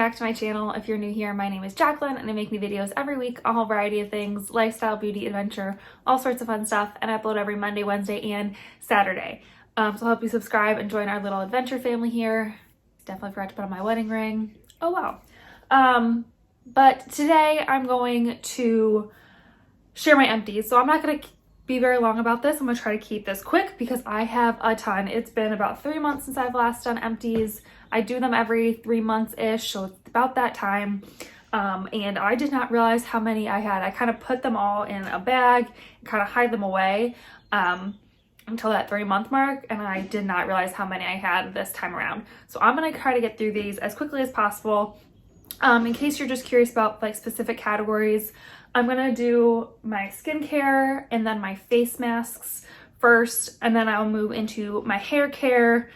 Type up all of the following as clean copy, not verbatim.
back to my channel. If you're new here, my name is Jacqueline and I make new videos every week, a whole variety of things, lifestyle, beauty, adventure, all sorts of fun stuff, and I upload every Monday, Wednesday, and Saturday. So I'll help you subscribe and join our little adventure family here. Definitely forgot to put on my wedding ring. Oh wow. But today I'm going to share my empties. So I'm not going to be very long about this. I'm going to try to keep this quick because I have a ton. It's been about 3 months since I've last done empties. I do them every 3 months-ish, so it's about that time. And I did not realize how many I had. I kind of put them all in a bag and kind of hide them away until that 3-month mark, and I did not realize how many I had this time around. So I'm going to try to get through these as quickly as possible. In case you're just curious about like specific categories, I'm going to do my skincare and then my face masks first, and then I'll move into my hair care,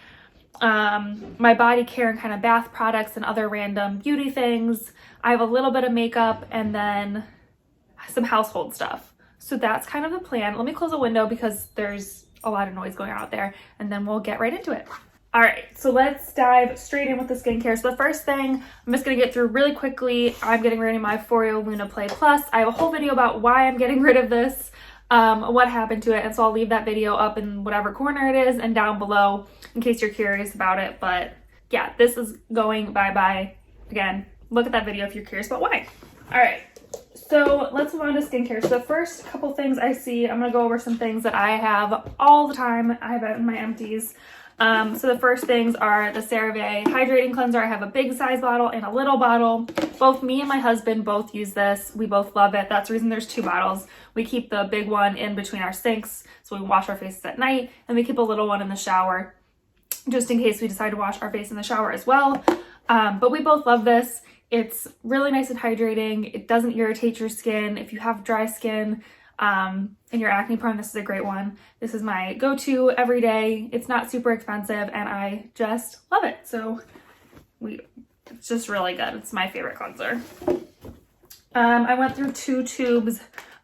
my body care and kind of bath products and other random beauty things. I have a little bit of makeup and then some household stuff. So that's kind of the plan. Let me close the window because there's a lot of noise going on out there, and then we'll get right into it. All right, so let's dive straight in with the skincare. So the first thing I'm just gonna get through really quickly, I'm getting rid of my Foreo Luna Play Plus. I have a whole video about why I'm getting rid of this, what happened to it, and so I'll leave that video up in whatever corner it is and down below in case you're curious about it. But yeah, this is going bye-bye. Again, look at that video if you're curious about why. All right, so let's move on to skincare. So the first couple things I see, I'm gonna go over some things that I have all the time. I have it in my empties. So the first things are the Cerave Hydrating Cleanser. I have a big size bottle and a little bottle. Both me and my husband both use this. We both love it. That's the reason there's 2 bottles. We keep the big one in between our sinks so we wash our faces at night, and we keep a little one in the shower just in case we decide to wash our face in the shower as well. But we both love this. It's really nice and hydrating. It doesn't irritate your skin. If you have dry skin, and you're acne prone, this is a great one. This is my go-to every day. It's not super expensive and I just love it. So it's just really good. It's my favorite cleanser. I went through 2 tubes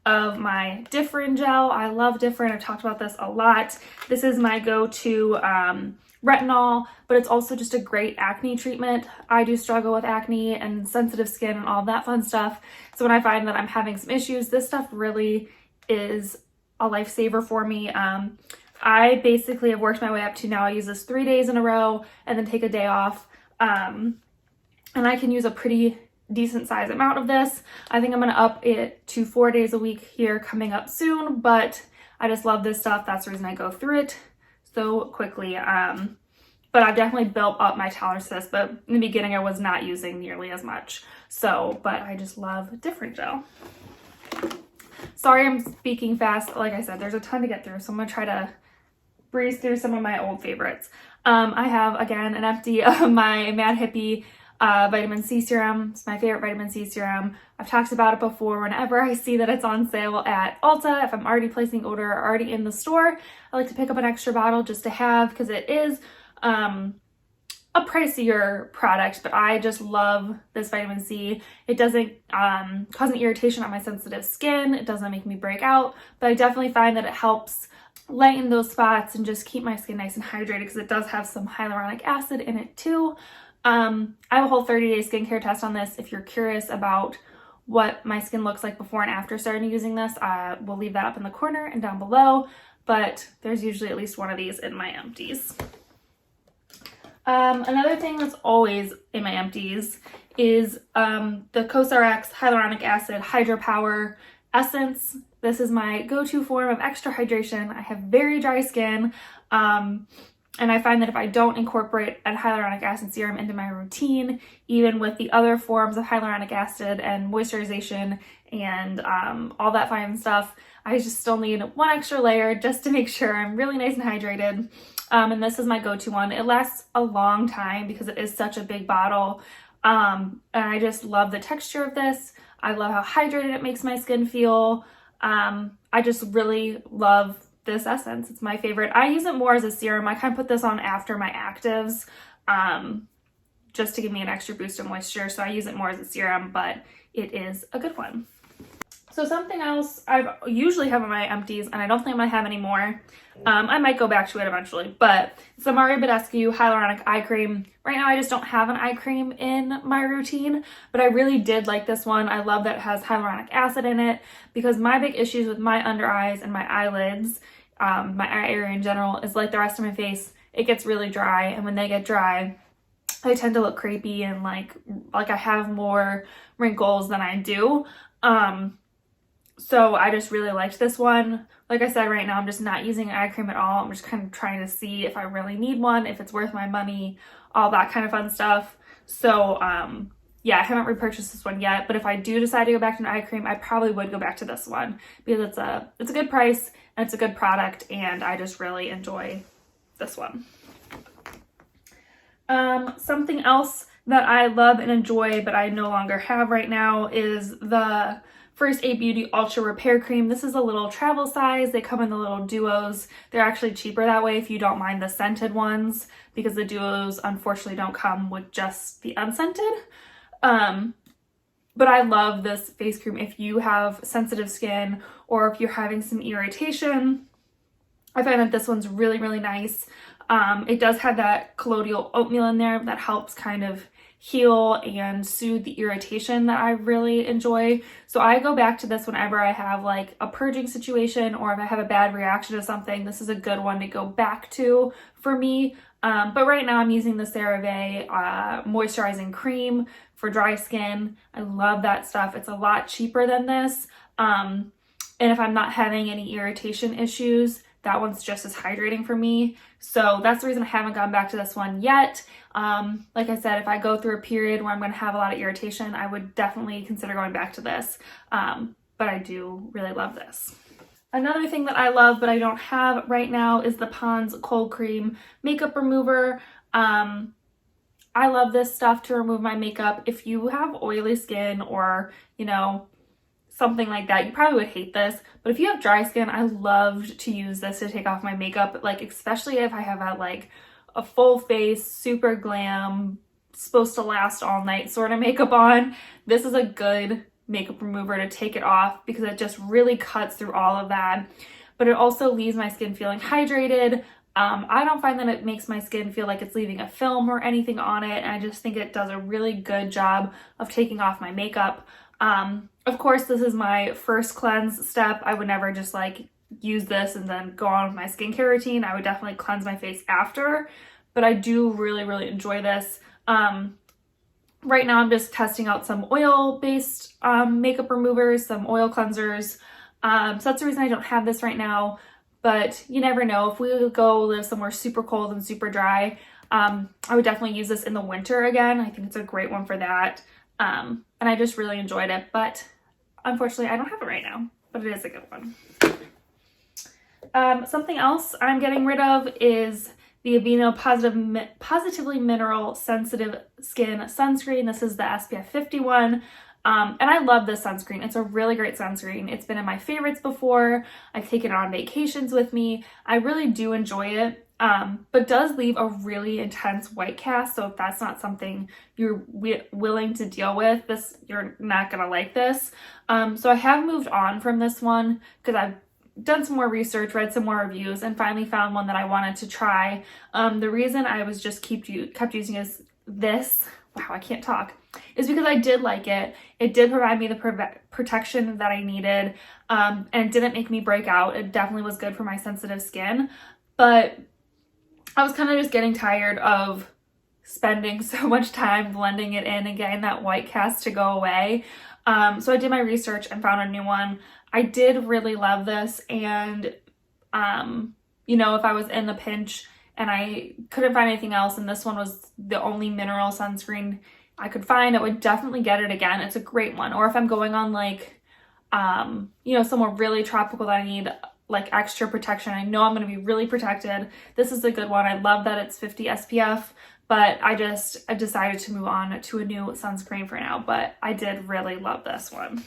of my Differin gel. I love Differin. I've talked about this a lot. This is my go-to retinol, but it's also just a great acne treatment. I do struggle with acne and sensitive skin and all that fun stuff. So when I find that I'm having some issues, this stuff really is a lifesaver for me. I basically have worked my way up to now I use this 3 days in a row and then take a day off. And I can use a pretty decent size amount of this. I think I'm gonna up it to 4 days a week here coming up soon, but I just love this stuff. That's the reason I go through it so quickly. But I've definitely built up my tolerance to this, but in the beginning I was not using nearly as much. So, but I just love Differin gel. Sorry I'm speaking fast. Like I said, there's a ton to get through, so I'm gonna try to breeze through some of my old favorites. I have, again, an empty of my Mad Hippy vitamin C serum. It's my favorite vitamin C serum. I've talked about it before. Whenever I see that it's on sale at Ulta, if I'm already placing order or already in the store, I like to pick up an extra bottle just to have, because it is a pricier product, but I just love this vitamin C. It doesn't cause an irritation on my sensitive skin. It doesn't make me break out, but I definitely find that it helps lighten those spots and just keep my skin nice and hydrated because it does have some hyaluronic acid in it too. I have a whole 30-day skincare test on this. If you're curious about what my skin looks like before and after starting using this, we'll leave that up in the corner and down below, but there's usually at least one of these in my empties. Another thing that's always in my empties is the CosRX Hyaluronic Acid Hydro Power Essence. This is my go-to form of extra hydration. I have very dry skin, and I find that if I don't incorporate a hyaluronic acid serum into my routine, even with the other forms of hyaluronic acid and moisturization and all that fine stuff, I just still need one extra layer just to make sure I'm really nice and hydrated. And this is my go-to one. It lasts a long time because it is such a big bottle. And I just love the texture of this. I love how hydrated it makes my skin feel. I just really love this essence. It's my favorite. I use it more as a serum. I kind of put this on after my actives just to give me an extra boost of moisture. So I use it more as a serum, but it is a good one. So something else I usually have in my Empties, and I don't think I'm gonna have any more. I might go back to it eventually, but it's the Badescu Hyaluronic Eye Cream. Right now I just don't have an eye cream in my routine, but I really did like this one. I love that it has hyaluronic acid in it, because my big issues with my under eyes and my eyelids, my eye area in general, is like the rest of my face, it gets really dry, and when they get dry, I tend to look crepey and like I have more wrinkles than I do. So I just really liked this one. Like I said, right now I'm just not using an eye cream at all. I'm just kind of trying to see if I really need one, if it's worth my money, all that kind of fun stuff. So yeah, I haven't repurchased this one yet, but if I do decide to go back to an eye cream, I probably would go back to this one, because it's a good price and it's a good product, and I just really enjoy this one. Something else that I love and enjoy but I no longer have right now is the First Aid Beauty Ultra Repair Cream. This is a little travel size. They come in the little duos. They're actually cheaper that way if you don't mind the scented ones, because the duos unfortunately don't come with just the unscented. But I love this face cream if you have sensitive skin or if you're having some irritation. I find that this one's really, really nice. It does have that colloidal oatmeal in there that helps kind of heal and soothe the irritation that I really enjoy. So I go back to this whenever I have like a purging situation, or if I have a bad reaction to something. This is a good one to go back to for me. But right now I'm using the Cerave moisturizing cream for dry skin. I love that stuff. It's a lot cheaper than this. And if I'm not having any irritation issues, that one's just as hydrating for me. So that's the reason I haven't gone back to this one yet. Like I said, if I go through a period where I'm going to have a lot of irritation, I would definitely consider going back to this. But I do really love this. Another thing that I love but I don't have right now is the Pond's Cold Cream Makeup Remover. I love this stuff to remove my makeup. If you have oily skin or, you know, something like that, you probably would hate this, but if you have dry skin, I love to use this to take off my makeup, like especially if I have had like a full face, super glam, supposed to last all night sort of makeup on. This is a good makeup remover to take it off, because it just really cuts through all of that, but it also leaves my skin feeling hydrated. I don't find that it makes my skin feel like it's leaving a film or anything on it, and I just think it does a really good job of taking off my makeup. Of course, this is my first cleanse step. I would never just like use this and then go on with my skincare routine. I would definitely cleanse my face after, but I do really, really enjoy this. Right now I'm just testing out some oil-based makeup removers, some oil cleansers. So that's the reason I don't have this right now, but you never know. If we go live somewhere super cold and super dry, I would definitely use this in the winter again. I think it's a great one for that. And I just really enjoyed it, but unfortunately I don't have it right now, but it is a good one. Something else I'm getting rid of is the Aveeno Positively Mineral Sensitive Skin Sunscreen. This is the SPF 51. And I love this sunscreen. It's a really great sunscreen. It's been in my favorites before. I've taken it on vacations with me. I really do enjoy it. But does leave a really intense white cast. So if that's not something you're willing to deal with, you're not gonna like this. So I have moved on from this one because I've done some more research, read some more reviews, and finally found one that I wanted to try. The reason I was just kept using this, wow, I can't talk, is because I did like it. It did provide me the protection that I needed, and it didn't make me break out. It definitely was good for my sensitive skin, but I was kind of just getting tired of spending so much time blending it in and getting that white cast to go away. So I did my research and found a new one. I did really love this, and you know, if I was in the pinch and I couldn't find anything else and this one was the only mineral sunscreen I could find, I would definitely get it again. It's a great one. Or if I'm going on like you know, somewhere really tropical that I need like extra protection, I know I'm going to be really protected, this is a good one. I love that it's 50 SPF, but I decided to move on to a new sunscreen for now, but I did really love this one.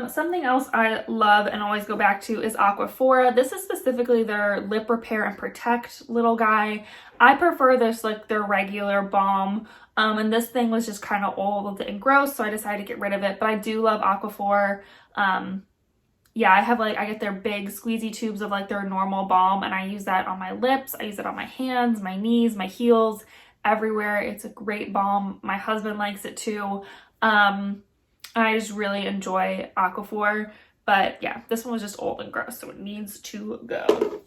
Something else I love and always go back to is Aquaphora. This is specifically their Lip Repair and Protect little guy. I prefer this, like their regular balm. And this thing was just kind of old and gross, so I decided to get rid of it. But I do love Aquaphora. Yeah, I get their big squeezy tubes of like their normal balm, and I use that on my lips. I use it on my hands, my knees, my heels, everywhere. It's a great balm. My husband likes it too. I just really enjoy Aquaphor, but yeah, this one was just old and gross, so it needs to go.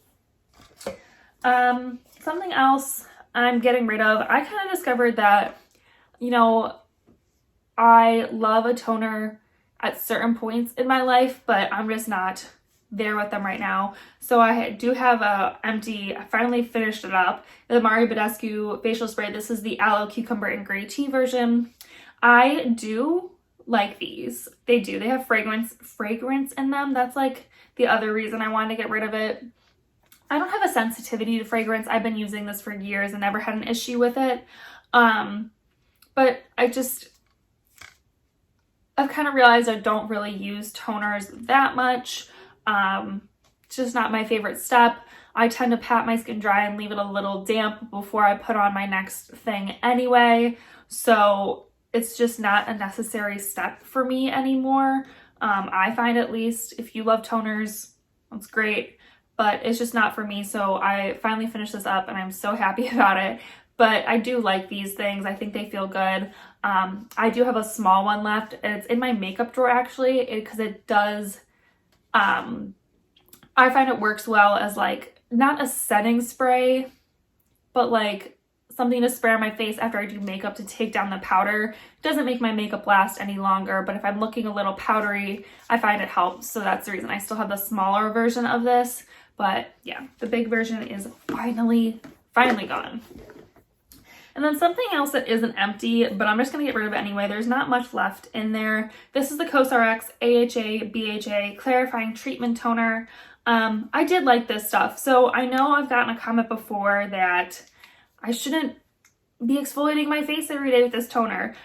Something else I'm getting rid of, I kind of discovered that, you know, I love a toner at certain points in my life, but I'm just not there with them right now. So I do have a empty, I finally finished it up, the Mari Badescu facial spray. This is the aloe, cucumber, and grey tea version. I do like these. They have fragrance in them. That's like the other reason I wanted to get rid of it. I don't have a sensitivity to fragrance. I've been using this for years and never had an issue with it. But I've kind of realized I don't really use toners that much. It's just not my favorite step. I tend to pat my skin dry and leave it a little damp before I put on my next thing anyway. So it's just not a necessary step for me anymore. I find, at least. If you love toners, that's great, but it's just not for me. So I finally finished this up and I'm so happy about it. But I do like these things. I think they feel good. I do have a small one left. It's in my makeup drawer actually, because it does, I find it works well as like, not a setting spray, but like something to spray on my face after I do makeup to take down the powder. It doesn't make my makeup last any longer, but if I'm looking a little powdery, I find it helps. So that's the reason I still have the smaller version of this. But yeah, the big version is finally gone. And then something else that isn't empty, but I'm just going to get rid of it anyway. There's not much left in there. This is the CosRx AHA BHA Clarifying Treatment Toner. I did like this stuff. So I know I've gotten a comment before that I shouldn't be exfoliating my face every day with this toner.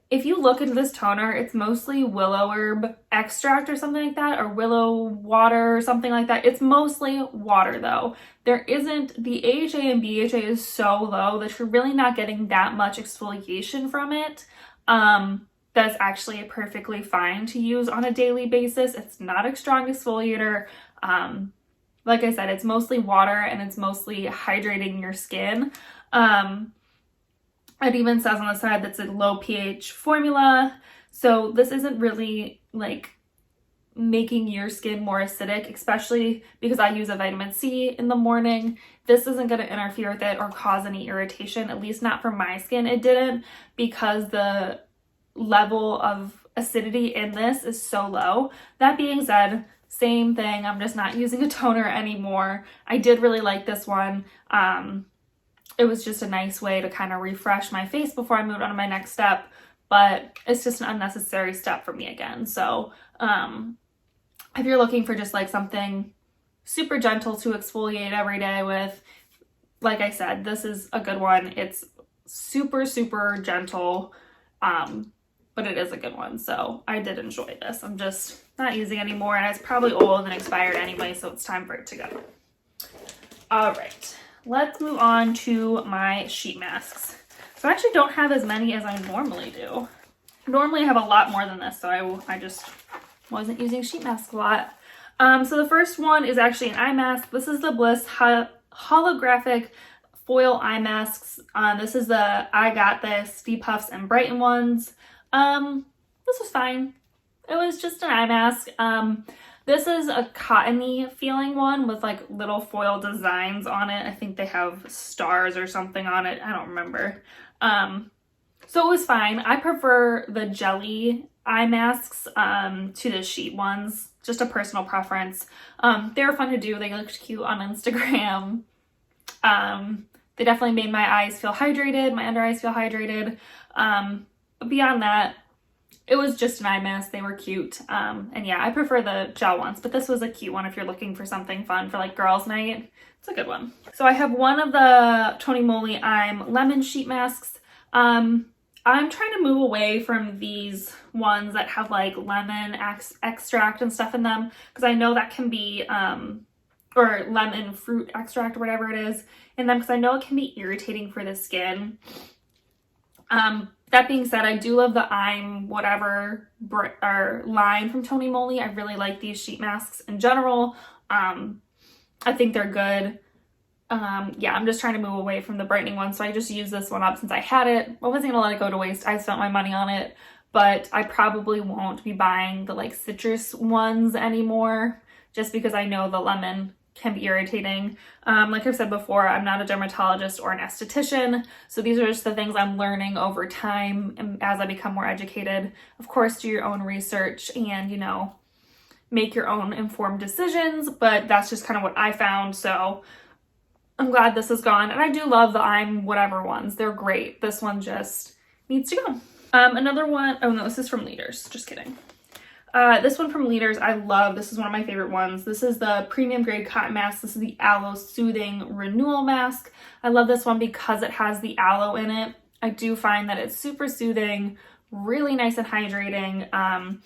If you look into this toner, it's mostly willow herb extract or something like that, or willow water or something like that. It's mostly water though. There isn't, the AHA and BHA is so low that you're really not getting that much exfoliation from it. That's actually perfectly fine to use on a daily basis. It's not a strong exfoliator. Like I said, it's mostly water and it's mostly hydrating your skin. It even says on the side that's a low pH formula. So this isn't really like making your skin more acidic, especially because I use a vitamin C in the morning. This isn't going to interfere with it or cause any irritation, at least not for my skin. It didn't, because the level of acidity in this is so low. That being said, same thing, I'm just not using a toner anymore. I did really like this one. It was just a nice way to kind of refresh my face before I moved on to my next step, but it's just an unnecessary step for me again. So if you're looking for just like something super gentle to exfoliate every day with, like I said, this is a good one. It's super, super gentle, but it is a good one. So I did enjoy this. I'm just not using it anymore, and it's probably old and expired anyway, so it's time for it to go. All right. Let's move on to my sheet masks. So I actually don't have as many as I normally do. Normally I have a lot more than this, so I just wasn't using sheet masks a lot. So the first one is actually an eye mask. This is the Bliss Holographic Foil Eye Masks. This is the I Got This Deep Puffs and Brighten ones. This was fine. It was just an eye mask. This is a cottony feeling one with like little foil designs on it. I think they have stars or something on it. I don't remember. So it was fine. I prefer the jelly eye masks to the sheet ones. Just a personal preference. They were fun to do. They looked cute on Instagram. They definitely made my eyes feel hydrated, my under eyes feel hydrated. But beyond that, it was just an eye mask. They were cute. And yeah, I prefer the gel ones, but this was a cute one if you're looking for something fun for like girls' night. It's a good one. So I have one of the Tony Moly I'm Lemon sheet masks. I'm trying to move away from these ones that have like lemon extract and stuff in them, because I know that can be, or lemon fruit extract or whatever it is in them, because I know it can be irritating for the skin. That being said, I do love the I'm whatever or line from Tony Moly. I really like these sheet masks in general. I think they're good. Yeah, I'm just trying to move away from the brightening one, so I just used this one up since I had it. I wasn't gonna let it go to waste. I spent my money on it, but I probably won't be buying the like citrus ones anymore, just because I know the lemon can be irritating. Like I've said before, I'm not a dermatologist or an esthetician, so these are just the things I'm learning over time and as I become more educated. Of course, do your own research and, you know, make your own informed decisions, but that's just kind of what I found, so I'm glad this is gone. And I do love the I'm whatever ones. They're great. This one just needs to go. Another one, oh no, this is from Leaders. Just kidding. This one from Leaders, I love. This is one of my favorite ones. This is the premium grade cotton mask. This is the Aloe Soothing Renewal Mask. I love this one because it has the aloe in it. I do find that it's super soothing, really nice and hydrating.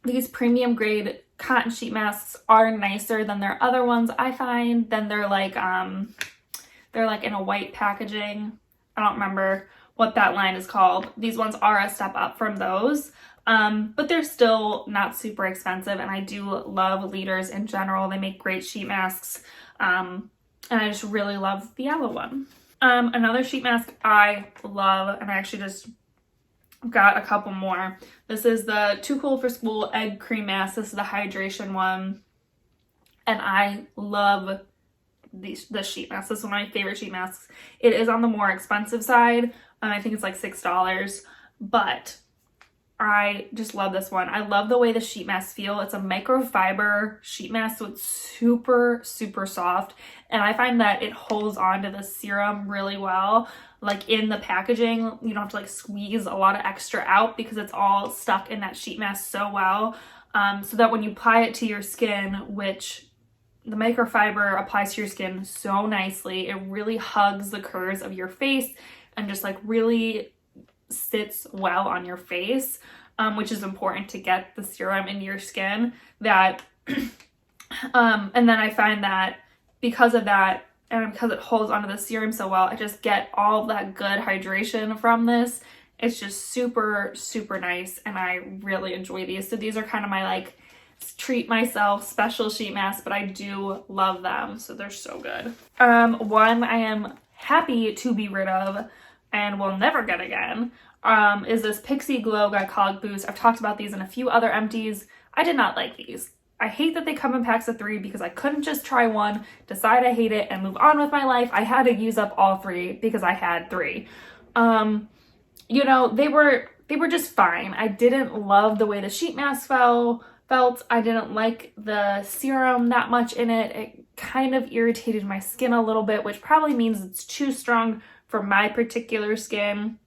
These premium grade cotton sheet masks are nicer than their other ones, I find. Then they're like in a white packaging. I don't remember what that line is called. These ones are a step up from those. But they're still not super expensive, and I do love Leaders in general. They make great sheet masks, and I just really love the aloe one. Another sheet mask I love, and I actually just got a couple more. This is the Too Cool for School Egg Cream Mask. This is the hydration one, and I love this sheet mask. This is one of my favorite sheet masks. It is on the more expensive side. I think it's like $6, but I just love this one. I love the way the sheet masks feel. It's a microfiber sheet mask, so it's super, super soft. And I find that it holds onto the serum really well. Like in the packaging, you don't have to like squeeze a lot of extra out because it's all stuck in that sheet mask so well. So that when you apply it to your skin, which the microfiber applies to your skin so nicely, it really hugs the curves of your face and just like really sits well on your face, which is important to get the serum into your skin. That and then I find that because of that, and because it holds onto the serum so well, I just get all that good hydration from this. It's just super, super nice, and I really enjoy these. So these are kind of my like treat myself special sheet masks, but I do love them, so they're so good. One I am happy to be rid of and will never get again is this Pixie Glow Glycolic Boost. I've talked about these in a few other empties. I did not like these. I hate that they come in packs of 3 because I couldn't just try one, decide I hate it, and move on with my life. I had to use up all 3 because I had 3. You know, they were just fine. I didn't love the way the sheet mask felt. I didn't like the serum that much in it. It kind of irritated my skin a little bit, which probably means it's too strong for my particular skin.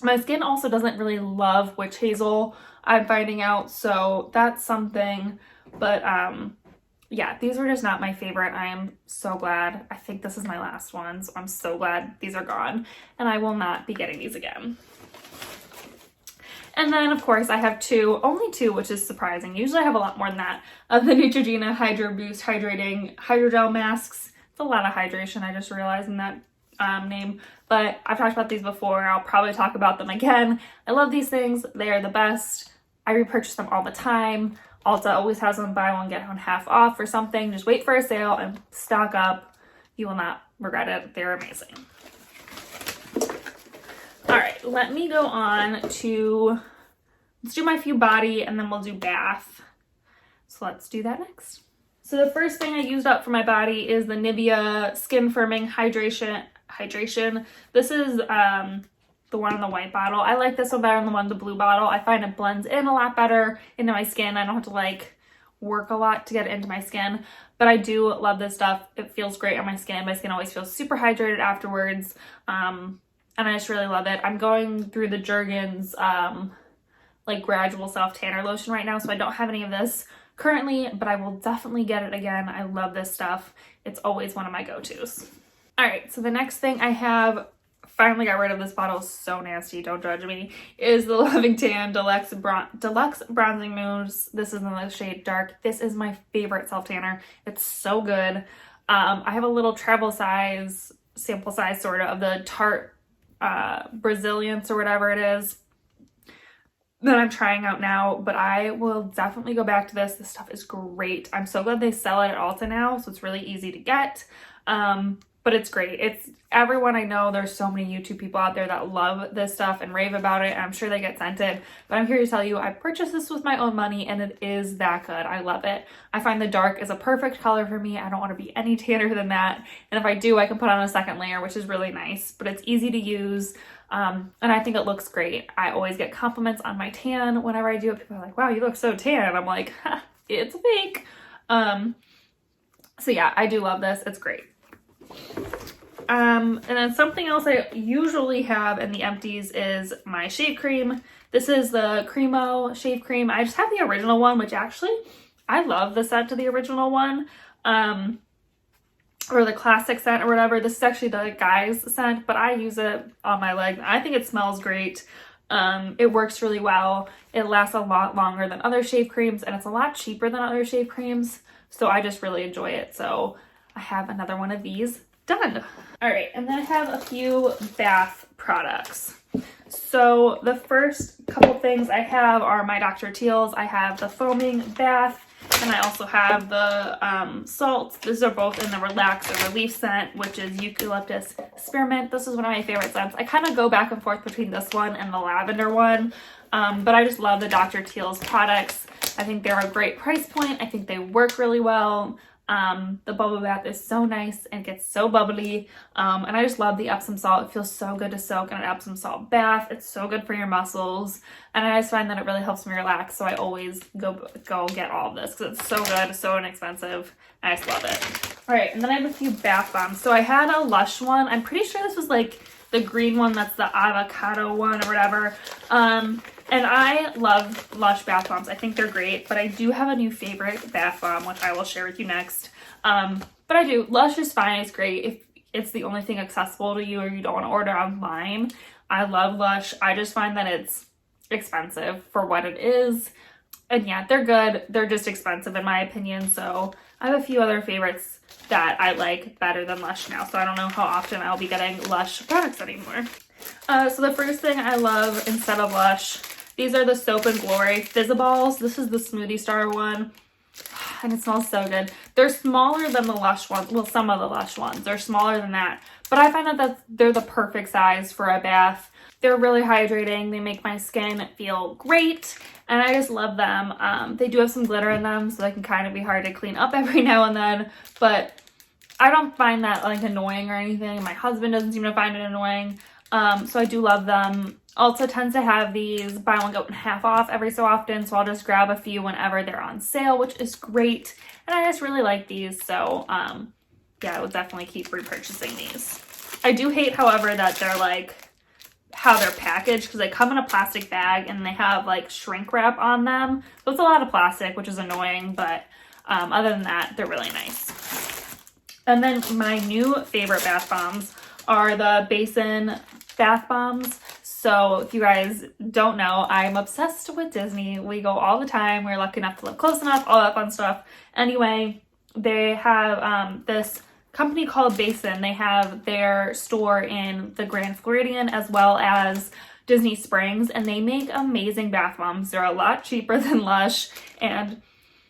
My skin also doesn't really love witch hazel, I'm finding out, so that's something. But yeah, these were just not my favorite. I am so glad. I think this is my last one, so I'm so glad these are gone, and I will not be getting these again. And then, of course, I have only two, which is surprising. Usually I have a lot more than that, of the Neutrogena Hydro Boost Hydrating Hydrogel Masks. It's a lot of hydration, I just realized in that name. But I've talked about these before. I'll probably talk about them again. I love these things. They are the best. I repurchase them all the time. Ulta always has them buy one, get one half off or something. Just wait for a sale and stock up. You will not regret it. They're amazing. All right, let me go on to, let's do my few body and then we'll do bath. So let's do that next. So the first thing I used up for my body is the Nivea Skin Firming Hydration. This is the one in the white bottle. I like this one better than the one in the blue bottle. I find it blends in a lot better into my skin. I don't have to like work a lot to get it into my skin, but I do love this stuff. It feels great on my skin. My skin always feels super hydrated afterwards. And I just really love it. I'm going through the Jergens like gradual self tanner lotion right now, so I don't have any of this currently, but I will definitely get it again. I love this stuff. It's always one of my go-tos. All right, so the next thing I have finally got rid of this bottle. So nasty, don't judge me, is the Loving Tan Deluxe Bronzing Mousse. This is in the shade Dark. This is my favorite self-tanner. It's so good. I have a little travel size, sample size sort of the Tarte Brazilians or whatever it is that I'm trying out now, but I will definitely go back to this. This stuff is great. I'm so glad they sell it at Ulta now, so it's really easy to get. But it's great. It's everyone I know. There's so many YouTube people out there that love this stuff and rave about it. I'm sure they get scented, but I'm here to tell you I purchased this with my own money and it is that good. I love it. I find the dark is a perfect color for me. I don't want to be any tanner than that. And if I do, I can put on a second layer, which is really nice, but it's easy to use. And I think it looks great. I always get compliments on my tan whenever I do it. People are like, wow, you look so tan. And I'm like, it's fake. So yeah, I do love this. It's great. And then something else I usually have in the Empties is my shave cream. This is the Cremo shave cream. I just have the original one, which actually I love the scent of the original one. Or the classic scent or whatever. This is actually the guy's scent, but I use it on my legs. I think it smells great. It works really well. It lasts a lot longer than other shave creams and it's a lot cheaper than other shave creams. So I just really enjoy it. So I have another one of these done. All right, and then I have a few bath products. So the first couple things I have are my Dr. Teal's. I have the foaming bath and I also have the salts. These are both in the Relax and Relief scent, which is Eucalyptus Spearmint. This is one of my favorite scents. I kind of go back and forth between this one and the lavender one, but I just love the Dr. Teal's products. I think they're a great price point. I think they work really well. The bubble bath is so nice and gets so bubbly. And I just love the Epsom salt. It feels so good to soak in an Epsom salt bath. It's so good for your muscles. And I just find that it really helps me relax. So I always go get all of this because it's so good, so inexpensive. I just love it. All right, and then I have a few bath bombs. So I had a Lush one. I'm pretty sure this was like the green one. That's the avocado one or whatever. And I love Lush bath bombs. I think they're great, but I do have a new favorite bath bomb, which I will share with you next. But I do. Lush is fine. It's great if it's the only thing accessible to you or you don't want to order online. I love Lush. I just find that it's expensive for what it is. And yeah, they're good. They're just expensive in my opinion. So I have a few other favorites that I like better than Lush now. So I don't know how often I'll be getting Lush products anymore. So the first thing I love instead of Lush, these are the Soap and Glory Fizzaballs. This is the Smoothie Star one. And it smells so good. They're smaller than the Lush ones. Well, some of the Lush ones. They're smaller than that. But I find that they're the perfect size for a bath. They're really hydrating. They make my skin feel great. And I just love them. They do have some glitter in them, so they can kind of be hard to clean up every now and then. But I don't find that like annoying or anything. My husband doesn't seem to find it annoying. So I do love them. Ulta tends to have these buy one get one half off every so often, so I'll just grab a few whenever they're on sale, which is great. And I just really like these, so yeah, I will definitely keep repurchasing these. I do hate, however, that they're like how they're packaged because they come in a plastic bag and they have like shrink wrap on them. So it's a lot of plastic, which is annoying, but other than that, they're really nice. And then my new favorite bath bombs are the Basin bath bombs. So if you guys don't know, I'm obsessed with Disney. We go all the time. We're lucky enough to live close enough, all that fun stuff. Anyway, they have this company called Basin. They have their store in the Grand Floridian as well as Disney Springs, and they make amazing bath bombs. They're a lot cheaper than Lush, and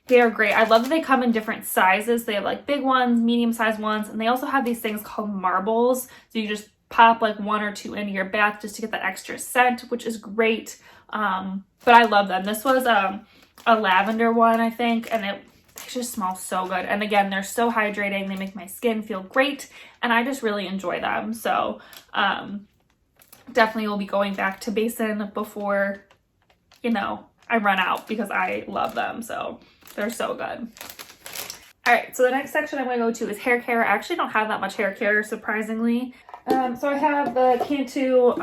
they are great. I love that they come in different sizes. They have like big ones, medium-sized ones, and they also have these things called marbles. So you just pop like one or two into your bath just to get that extra scent, which is great. But I love them. This was a lavender one, I think, and they just smell so good. And again, they're so hydrating. They make my skin feel great, and I just really enjoy them. So definitely will be going back to Basin before, you know, I run out because I love them. So they're so good. All right, so the next section I'm going to go to is hair care. I actually don't have that much hair care, surprisingly. So I have the Cantu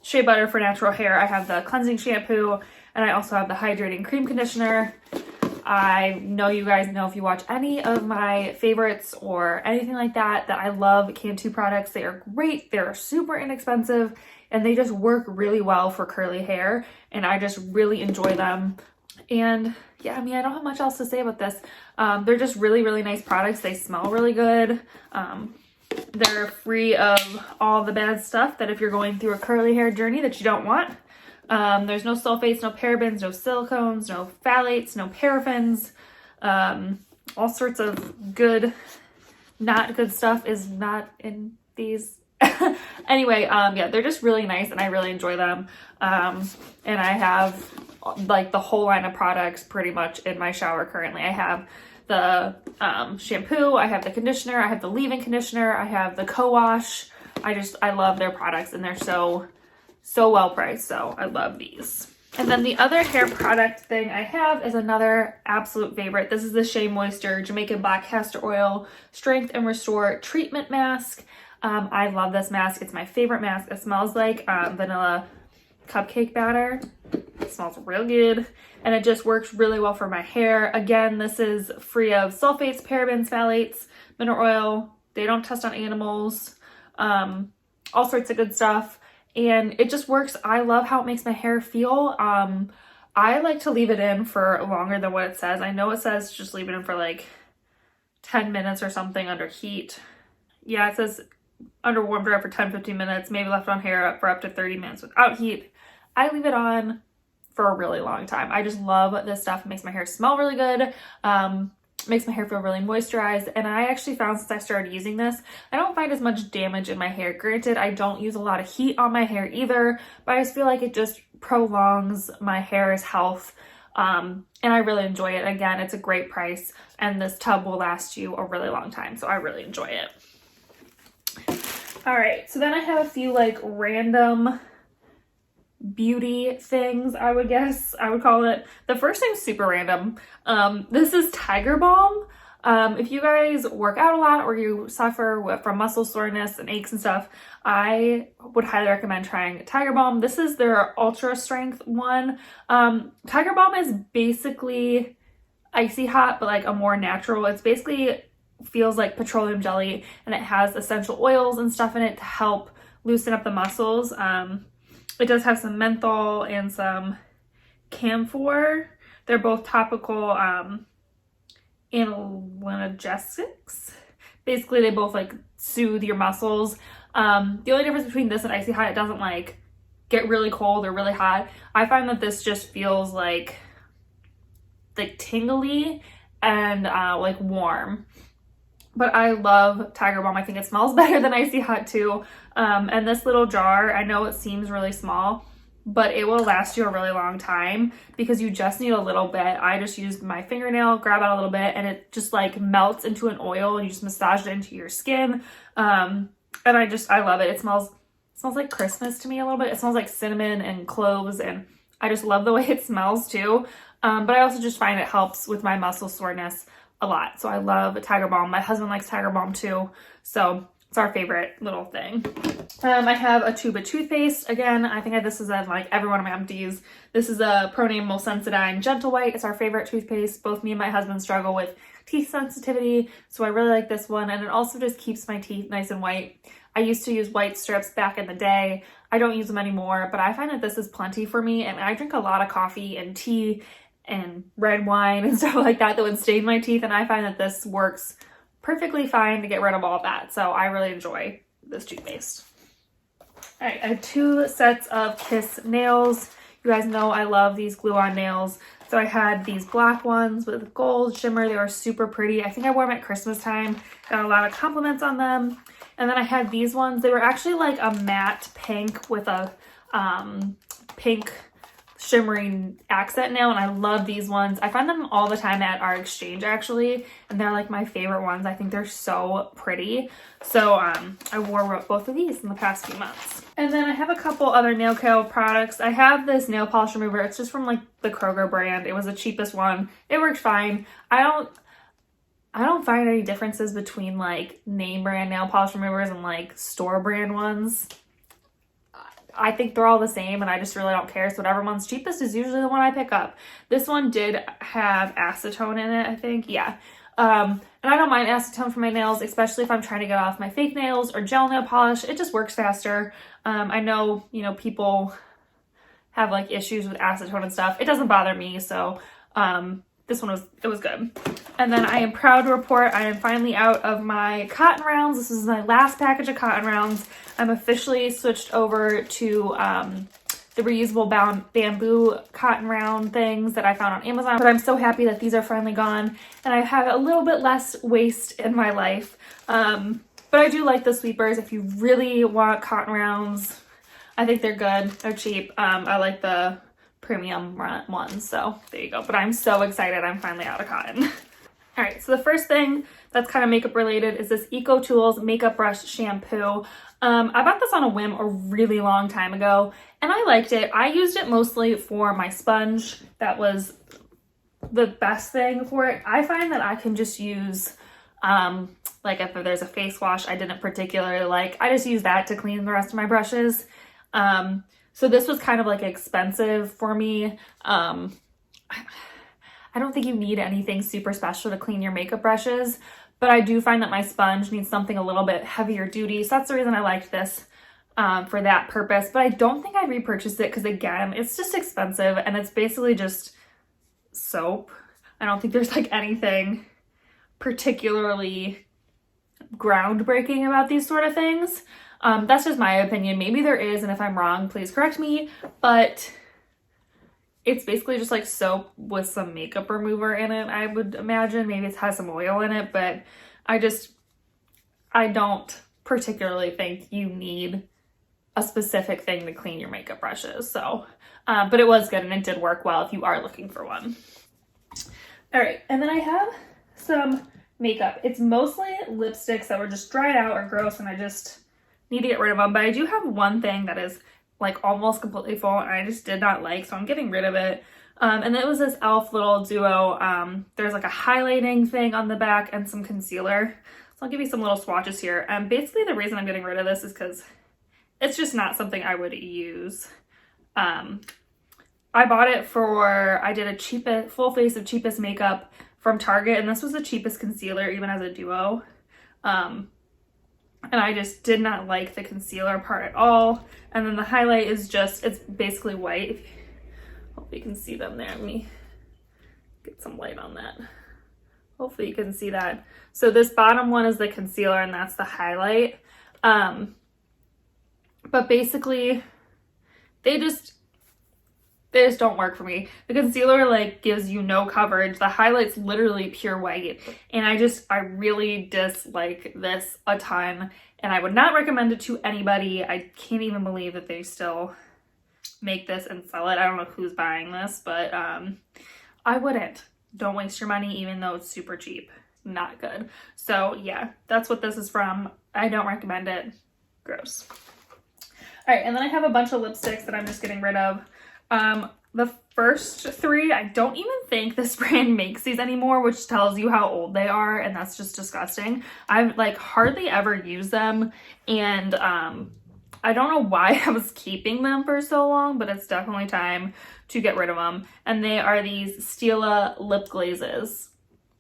Shea Butter for natural hair. I have the cleansing shampoo, and I also have the hydrating cream conditioner. I know you guys know, if you watch any of my favorites or anything like that, that I love Cantu products. They are great. They're super inexpensive and they just work really well for curly hair. And I just really enjoy them. And yeah, I mean, I don't have much else to say about this. They're just really, really nice products. They smell really good. They're free of all the bad stuff that if you're going through a curly hair journey that you don't want. There's no sulfates, no parabens, no silicones, no phthalates, no paraffins. All sorts of good, not good stuff is not in these. Anyway, yeah, they're just really nice and I really enjoy them. And I have like the whole line of products pretty much in my shower currently. I have the shampoo, I have the conditioner, I have the leave-in conditioner, I have the co-wash. I love their products and they're so well priced, so I love these. And then the other hair product thing I have is another absolute favorite. This is the Shea Moisture Jamaican Black Castor Oil Strength and Restore Treatment Mask. I love this mask. It's my favorite mask. It smells like vanilla cupcake batter. It smells real good and it just works really well for my hair. Again, this is free of sulfates, parabens, phthalates, mineral oil. They don't test on animals. All sorts of good stuff. And it just works. I love how it makes my hair feel. I like to leave it in for longer than what it says. I know it says just leave it in for like 10 minutes or something under heat. Yeah, it says under warm dry for 10-15 minutes, maybe left on hair for up to 30 minutes without heat. I leave it on for a really long time. I just love this stuff. It makes my hair smell really good. Makes my hair feel really moisturized. And I actually found since I started using this, I don't find as much damage in my hair. Granted, I don't use a lot of heat on my hair either, but I just feel like it just prolongs my hair's health. And I really enjoy it. Again, it's a great price and this tub will last you a really long time. So I really enjoy it. All right, so then I have a few like random beauty things, I would guess I would call it. The first thing's super random. This is Tiger Balm. If you guys work out a lot or you suffer from muscle soreness and aches and stuff, I would highly recommend trying Tiger Balm. This is their ultra strength one. Tiger Balm is basically icy hot, but like a more natural. It's basically feels like petroleum jelly and it has essential oils and stuff in it to help loosen up the muscles. It does have some menthol and some camphor. They're both topical analgesics. Basically, they both like soothe your muscles. The only difference between this and icy hot, it doesn't like get really cold or really hot. I find that this just feels like tingly and like warm. But I love Tiger Balm. I think it smells better than icy hot too. And this little jar, I know it seems really small, but it will last you a really long time because you just need a little bit. I just used my fingernail, grab out a little bit, and it just like melts into an oil and you just massage it into your skin. And I love it. It smells like Christmas to me a little bit. It smells like cinnamon and cloves, and I just love the way it smells too. But I also just find it helps with my muscle soreness a lot. So I love Tiger Balm. My husband likes Tiger Balm too. So it's our favorite little thing. I have a tube of toothpaste. Again, I think this is in like every one of my empties. This is a Pronamel Sensodyne Gentle White. It's our favorite toothpaste. Both me and my husband struggle with teeth sensitivity, so I really like this one. And it also just keeps my teeth nice and white. I used to use white strips back in the day. I don't use them anymore, but I find that this is plenty for me. And I drink a lot of coffee and tea and red wine and stuff like that would stain my teeth, and I find that this works perfectly fine to get rid of all of that. So I really enjoy this toothpaste. All right, I have 2 sets of Kiss nails. You guys know I love these glue-on nails. So I had these black ones with gold shimmer. They were super pretty. I think I wore them at Christmas time. Got a lot of compliments on them. And then I had these ones. They were actually like a matte pink with a pink shimmering accent nail, and I love these ones. I find them all the time at our exchange actually, and they're like my favorite ones. I think they're so pretty. So I wore both of these in the past few months. And then I have a couple other nail care products. I have this nail polish remover. It's just from like the Kroger brand. It was the cheapest one. It worked fine. I don't find any differences between like name brand nail polish removers and like store brand ones. I think they're all the same and I just really don't care. So whatever one's cheapest is usually the one I pick up. This one did have acetone in it, I think. Yeah. And I don't mind acetone for my nails, especially if I'm trying to get off my fake nails or gel nail polish. It just works faster. I know, you know, people have like issues with acetone and stuff. It doesn't bother me. So, this one was good. And then I am proud to report I am finally out of my cotton rounds. This is my last package of cotton rounds. I'm officially switched over to the reusable bamboo cotton round things that I found on Amazon. But I'm so happy that these are finally gone and I have a little bit less waste in my life. But I do like the sweepers. If you really want cotton rounds, I think they're good. They're cheap. I like the premium ones, so there you go. But I'm so excited I'm finally out of cotton. All right, so the first thing that's kind of makeup related is this Ecotools makeup brush shampoo. I bought this on a whim a really long time ago and I liked it. I used it mostly for my sponge. That was the best thing for it. I find that I can just use like if there's a face wash I didn't particularly like, I just use that to clean the rest of my brushes. So this was kind of like expensive for me. I don't think you need anything super special to clean your makeup brushes, but I do find that my sponge needs something a little bit heavier duty. So that's the reason I liked this for that purpose. But I don't think I'd repurchase it because again, it's just expensive and it's basically just soap. I don't think there's like anything particularly groundbreaking about these sort of things. That's just my opinion. Maybe there is, and if I'm wrong, please correct me, but it's basically just like soap with some makeup remover in it, I would imagine. Maybe it has some oil in it, but I don't particularly think you need a specific thing to clean your makeup brushes. So, but it was good and it did work well if you are looking for one. All right, and then I have some makeup. It's mostly lipsticks that were just dried out or gross and I just need to get rid of them, but I do have one thing that is like almost completely full and I just did not like, so I'm getting rid of it. And it was this e.l.f. little duo. There's like a highlighting thing on the back and some concealer. So I'll give you some little swatches here. Basically the reason I'm getting rid of this is because it's just not something I would use. I bought it for, I did a full face of cheapest makeup from Target and this was the cheapest concealer even as a duo. And I just did not like the concealer part at all. And then the highlight is just, it's basically white. Hope you can see them there. Let me get some light on that. Hopefully you can see that. So this bottom one is the concealer and that's the highlight. But basically they just don't work for me. The concealer like gives you no coverage. The highlight's literally pure white. And I really dislike this a ton. And I would not recommend it to anybody. I can't even believe that they still make this and sell it. I don't know who's buying this, but I wouldn't. Don't waste your money even though it's super cheap. Not good. So yeah, that's what this is from. I don't recommend it. Gross. All right, and then I have a bunch of lipsticks that I'm just getting rid of. The first three, I don't even think this brand makes these anymore, which tells you how old they are, and that's just disgusting. I've like hardly ever used them, and I don't know why I was keeping them for so long, but it's definitely time to get rid of them. And they are these Stila Lip Glazes.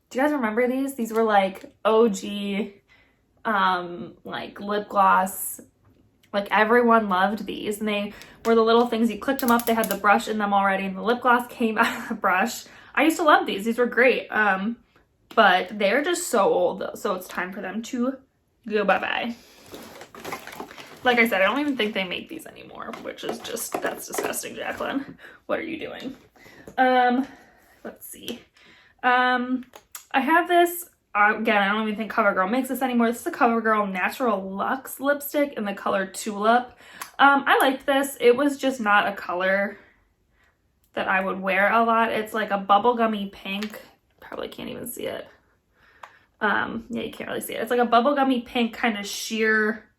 Do you guys remember these? These were like OG, like lip gloss. Like everyone loved these, and they were the little things you clicked them up. They had the brush in them already and the lip gloss came out of the brush. I used to love these. These were great. But they're just so old, so it's time for them to go bye-bye. Like I said, I don't even think they make these anymore, which is just, that's disgusting, Jacqueline. What are you doing? Let's see. I have this. Again, I don't even think CoverGirl makes this anymore. This is a CoverGirl Natural Luxe lipstick in the color Tulip. I liked this. It was just not a color that I would wear a lot. It's like a bubblegummy pink. Probably can't even see it. Yeah, you can't really see it. It's like a bubblegummy pink kind of sheer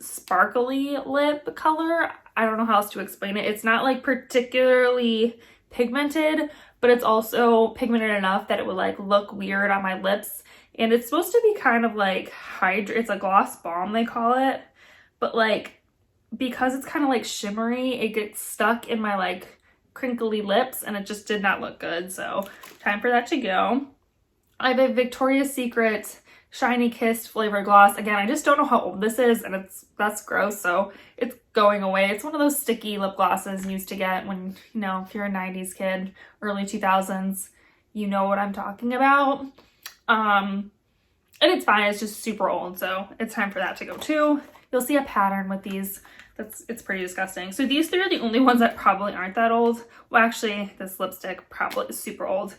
sparkly lip color. I don't know how else to explain it. It's not like particularly pigmented, but it's also pigmented enough that it would like look weird on my lips. And it's supposed to be kind of like it's a gloss balm, they call it, but like because it's kind of like shimmery, it gets stuck in my like crinkly lips and it just did not look good. So time for that to go. I have a Victoria's Secret Shiny Kiss flavored gloss. Again, I just don't know how old this is, and that's gross, so it's going away. It's one of those sticky lip glosses you used to get when, you know, if you're a 90s kid, early 2000s, you know what I'm talking about. And it's fine, it's just super old, so it's time for that to go too. You'll see a pattern with these. It's pretty disgusting. So these three are the only ones that probably aren't that old. Well, actually, this lipstick probably is super old.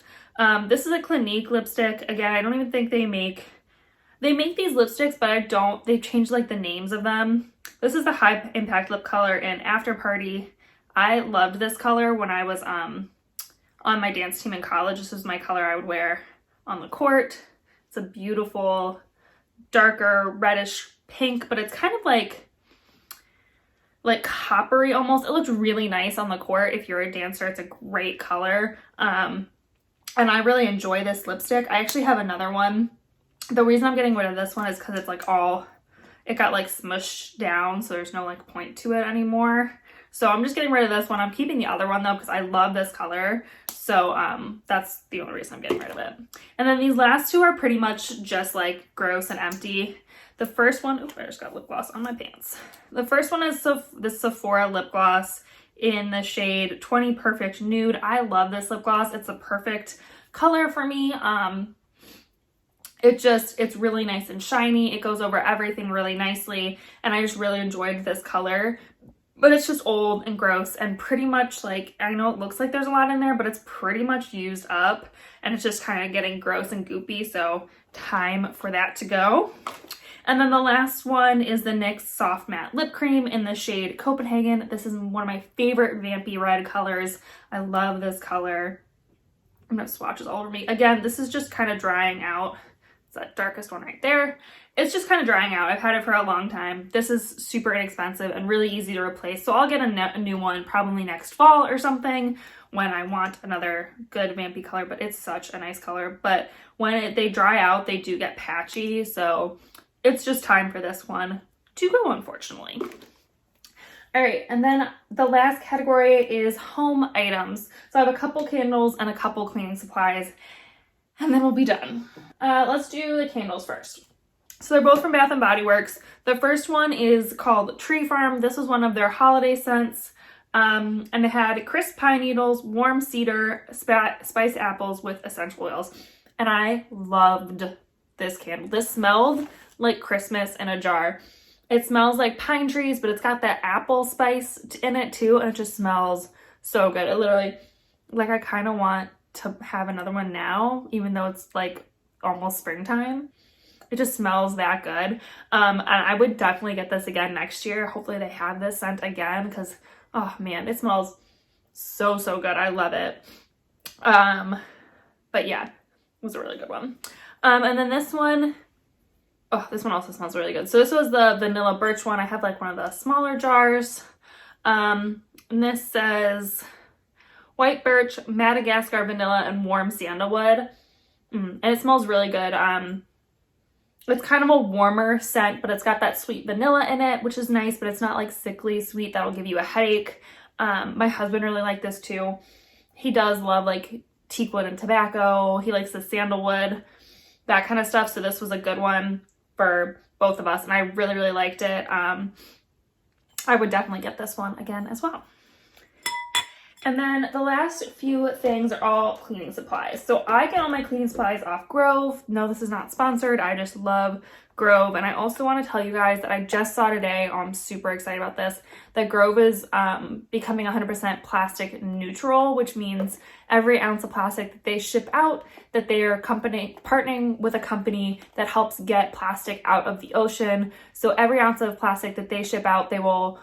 This is a Clinique lipstick. Again, I don't even think they make these lipsticks, but they've changed like the names of them. This is the High Impact Lip Color in After Party. I loved this color when I was on my dance team in college. This was my color I would wear on the court. It's a beautiful, darker reddish pink, but it's kind of like coppery almost. It looks really nice on the court. If you're a dancer, it's a great color. And I really enjoy this lipstick. I actually have another one. The reason I'm getting rid of this one is because it's like it got like smushed down, so there's no like point to it anymore. So I'm just getting rid of this one. I'm keeping the other one though because I love this color. So that's the only reason I'm getting rid of it. And then these last two are pretty much just like gross and empty. The first one, I just got lip gloss on my pants. The first one is the Sephora lip gloss in the shade 20 Perfect Nude. I love this lip gloss. It's a perfect color for me. It's really nice and shiny. It goes over everything really nicely. And I just really enjoyed this color. But it's just old and gross and pretty much like, I know it looks like there's a lot in there, but it's pretty much used up. And it's just kind of getting gross and goopy. So time for that to go. And then the last one is the NYX Soft Matte Lip Cream in the shade Copenhagen. This is one of my favorite vampy red colors. I love this color. I'm gonna have swatches all over me. Again, this is just kind of drying out. It's that darkest one right there. It's just kind of drying out. I've had it for a long time. This is super inexpensive and really easy to replace. So I'll get a new one probably next fall or something when I want another good vampy color, but it's such a nice color. But when they dry out, they do get patchy. So it's just time for this one to go, unfortunately. All right, and then the last category is home items. So I have a couple candles and a couple cleaning supplies, and then we'll be done. Let's do the candles first. So they're both from Bath & Body Works. The first one is called Tree Farm. This was one of their holiday scents. And it had crisp pine needles, warm cedar, spiced apples with essential oils. And I loved this candle. This smelled like Christmas in a jar. It smells like pine trees, but it's got that apple spice in it too, and it just smells so good. It literally, like, I kind of want to have another one now, even though it's like almost springtime. It just smells that good. And I would definitely get this again next year. Hopefully they have this scent again because, oh man, it smells so, so good. I love it. But yeah, it was a really good one. And then this one, oh, this one also smells really good. So this was the vanilla birch one. I have like one of the smaller jars. And this says white birch, Madagascar vanilla, and warm sandalwood. And it smells really good. It's kind of a warmer scent, but it's got that sweet vanilla in it, which is nice, but it's not like sickly sweet that'll give you a headache. My husband really liked this too. He does love like teakwood and tobacco. He likes the sandalwood, that kind of stuff. So this was a good one for both of us, and I really, really liked it. I would definitely get this one again as well. And then the last few things are all cleaning supplies. So I get all my cleaning supplies off Grove. No, this is not sponsored. I just love Grove. And I also want to tell you guys that I just saw today, I'm super excited about this, that Grove is becoming 100% plastic neutral, which means every ounce of plastic that they ship out, that they are partnering with a company that helps get plastic out of the ocean. So every ounce of plastic that they ship out, they will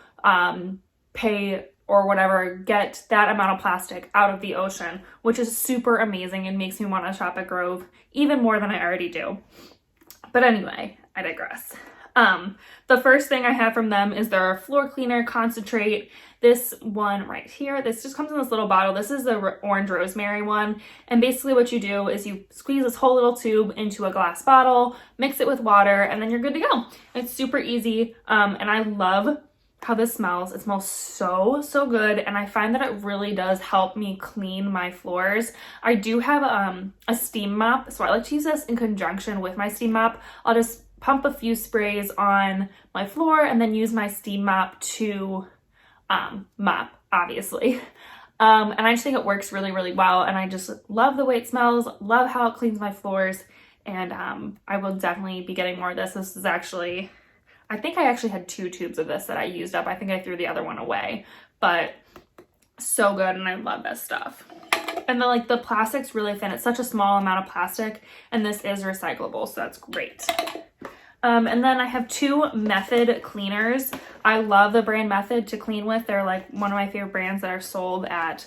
pay or whatever, get that amount of plastic out of the ocean, which is super amazing and makes me want to shop at Grove even more than I already do. But anyway, I digress. The first thing I have from them is their floor cleaner concentrate. This one right here, this just comes in this little bottle. This is the orange rosemary one. And basically what you do is you squeeze this whole little tube into a glass bottle, mix it with water, and then you're good to go. It's super easy. And I love how this smells. It smells so, so good, and I find that it really does help me clean my floors. I do have a steam mop, so I like to use this in conjunction with my steam mop. I'll just pump a few sprays on my floor and then use my steam mop to mop, obviously. And I just think it works really, really well, and I just love the way it smells, love how it cleans my floors, and I will definitely be getting more of this. This is actually, I think I actually had 2 tubes of this that I used up. I think I threw the other one away, but so good, and I love this stuff. And then like the plastic's really thin. It's such a small amount of plastic, and this is recyclable, so that's great. And then I have 2 Method cleaners. I love the brand Method to clean with. They're like one of my favorite brands that are sold at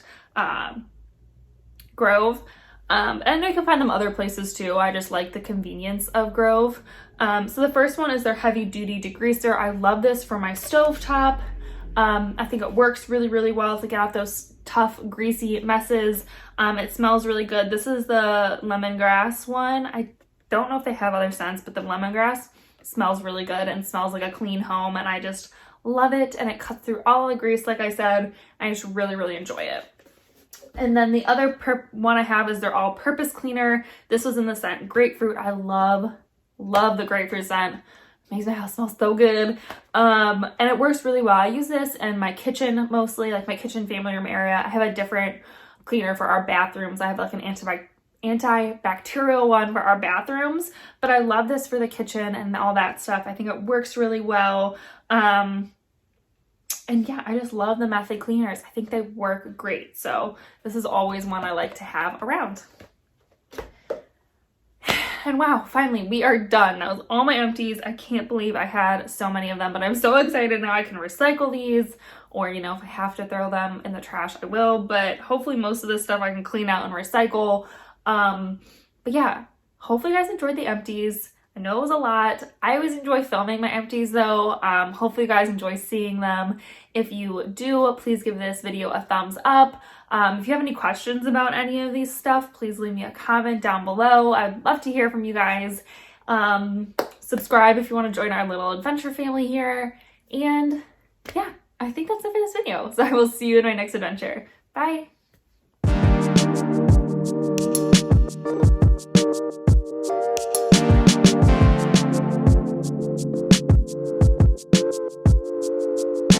Grove. And I know you can find them other places too. I just like the convenience of Grove. So the first one is their Heavy Duty Degreaser. I love this for my stovetop. I think it works really, really well to get out those tough, greasy messes. It smells really good. This is the lemongrass one. I don't know if they have other scents, but the lemongrass smells really good and smells like a clean home, and I just love it, and it cuts through all the grease, like I said. I just really, really enjoy it. And then the other one I have is their all-purpose cleaner. This was in the scent Grapefruit. I love the grapefruit scent. Makes my house smell so good. And it works really well. I use this in my kitchen mostly, like my kitchen family room area. I have a different cleaner for our bathrooms. I have like an antibacterial one for our bathrooms, but I love this for the kitchen and all that stuff. I think it works really well. And yeah, I just love the Method cleaners. I think they work great. So this is always one I like to have around. And wow, finally we are done. That was all my empties. I can't believe I had so many of them, but I'm so excited now I can recycle these, or you know, if I have to throw them in the trash, I will, but hopefully most of this stuff I can clean out and recycle. But yeah, hopefully you guys enjoyed the empties. I know it was a lot. I always enjoy filming my empties though. Hopefully you guys enjoy seeing them. If you do, please give this video a thumbs up. If you have any questions about any of these stuff, please leave me a comment down below. I'd love to hear from you guys. Subscribe if you want to join our little adventure family here. And yeah, I think that's it for this video. So I will see you in my next adventure. Bye.